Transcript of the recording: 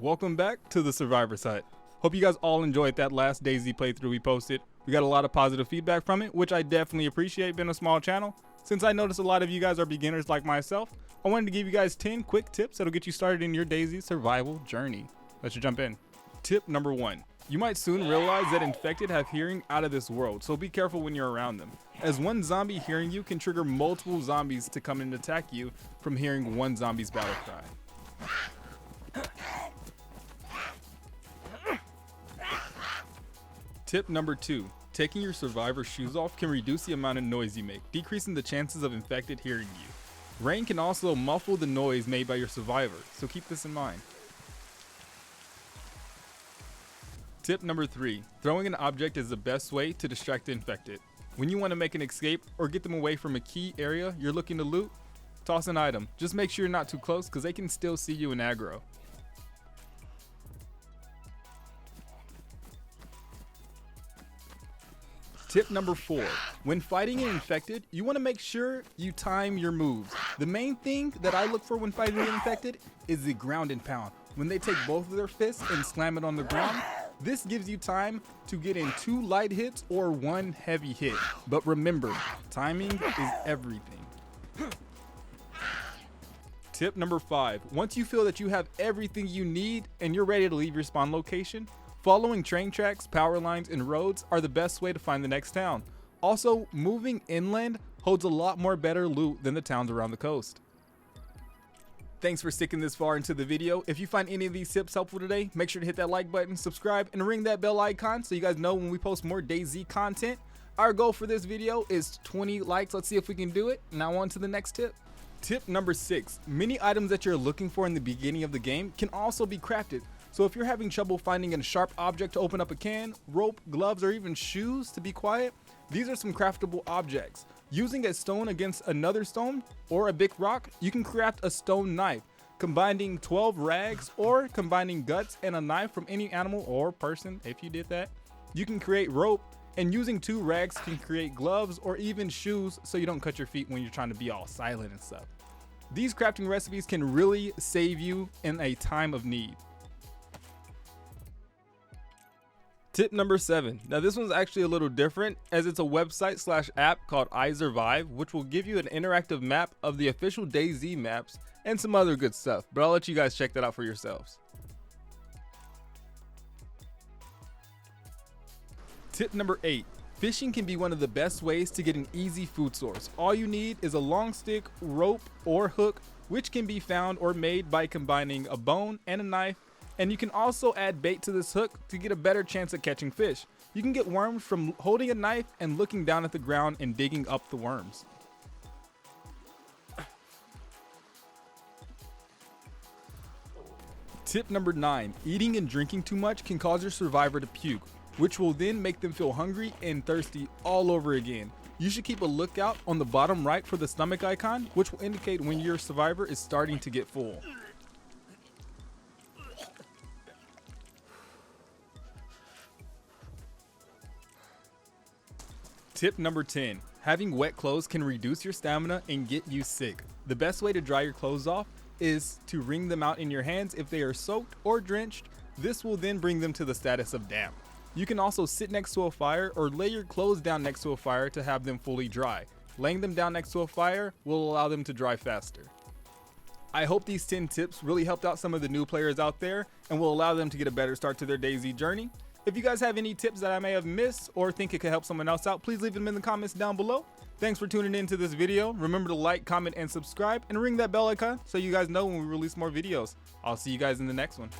welcome back to the Survivor's Hut. Hope you guys all enjoyed that last DayZ playthrough we posted. We got a lot of positive feedback from it, which I definitely appreciate being a small channel. Since I noticed a lot of you guys are beginners like myself, I wanted to give you guys 10 quick tips that'll get you started in your DayZ survival journey. Let's jump in. Tip number 1. You might soon realize that infected have hearing out of this world, so be careful when you're around them, as one zombie hearing you can trigger multiple zombies to come and attack you from hearing one zombie's battle cry. Tip number 2. Taking your survivor shoes off can reduce the amount of noise you make, decreasing the chances of infected hearing you. Rain can also muffle the noise made by your survivor, so keep this in mind. Tip number 3. Throwing an object is the best way to distract the infected. When you want to make an escape or get them away from a key area you're looking to loot, toss an item. Just make sure you're not too close because they can still see you in aggro. Tip number 4. When fighting an infected, you want to make sure you time your moves. The main thing that I look for when fighting an infected is the ground and pound. When they take both of their fists and slam it on the ground, this gives you time to get in 2 light hits or 1 heavy hit. But remember, timing is everything. Tip number 5. Once you feel that you have everything you need and you're ready to leave your spawn location, following train tracks, power lines, and roads are the best way to find the next town. Also, moving inland holds a lot more better loot than the towns around the coast. Thanks for sticking this far into the video. If you find any of these tips helpful today, make sure to hit that like button, subscribe, and ring that bell icon so you guys know when we post more DayZ content. Our goal for this video is 20 likes. Let's see if we can do it. Now on to the next tip. Tip number 6. Many items that you're looking for in the beginning of the game can also be crafted. So if you're having trouble finding a sharp object to open up a can, rope, gloves, or even shoes to be quiet, these are some craftable objects. Using a stone against another stone or a big rock, you can craft a stone knife. Combining 12 rags or combining guts and a knife from any animal or person, if you did that, you can create rope, and using 2 rags can create gloves or even shoes so you don't cut your feet when you're trying to be all silent and stuff. These crafting recipes can really save you in a time of need. Tip number 7. Now this one's actually a little different as it's a website/app called iSurvive, which will give you an interactive map of the official DayZ maps and some other good stuff, but I'll let you guys check that out for yourselves. Tip number 8. Fishing can be one of the best ways to get an easy food source. All you need is a long stick, rope, or hook, which can be found or made by combining a bone and a knife. And you can also add bait to this hook to get a better chance at catching fish. You can get worms from holding a knife and looking down at the ground and digging up the worms. Tip number 9. Eating and drinking too much can cause your survivor to puke, which will then make them feel hungry and thirsty all over again. You should keep a lookout on the bottom right for the stomach icon, which will indicate when your survivor is starting to get full. Tip number 10. Having wet clothes can reduce your stamina and get you sick. The best way to dry your clothes off is to wring them out in your hands if they are soaked or drenched. This will then bring them to the status of damp. You can also sit next to a fire or lay your clothes down next to a fire to have them fully dry. Laying them down next to a fire will allow them to dry faster. I hope these 10 tips really helped out some of the new players out there and will allow them to get a better start to their DayZ journey. If you guys have any tips that I may have missed or think it could help someone else out, please leave them in the comments down below. Thanks for tuning into this video. Remember to like, comment, and subscribe, and ring that bell icon so you guys know when we release more videos. I'll see you guys in the next one.